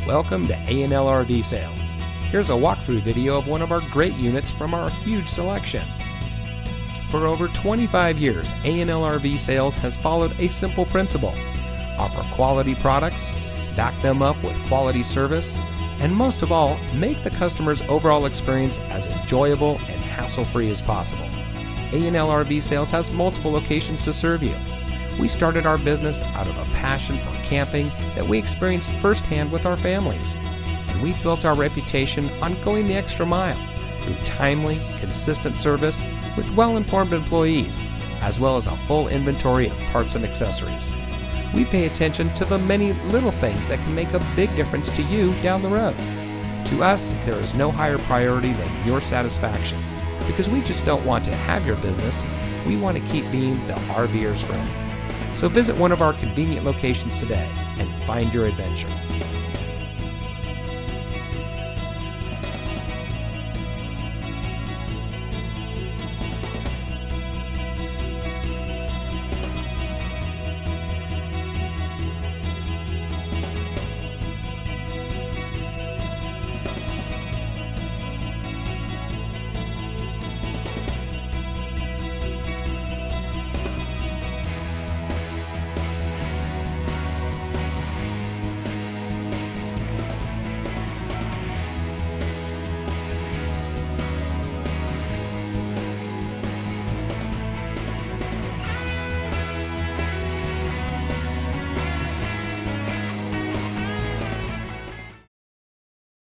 Welcome to A&L RV Sales. Here's a walkthrough video of one of our great units from our huge selection. For over 25 years, A&L RV Sales has followed a simple principle: offer quality products, back them up with quality service, and most of all, make the customer's overall experience as enjoyable and hassle-free as possible. A&L RV Sales has multiple locations to serve you. We started our business out of a passion for camping that we experienced firsthand with our families, and we built our reputation on going the extra mile through timely, consistent service with well-informed employees, as well as a full inventory of parts and accessories. We pay attention to the many little things that can make a big difference to you down the road. To us, there is no higher priority than your satisfaction, because we just don't want to have your business, we want to keep being the RVer's friend. So visit one of our convenient locations today and find your adventure.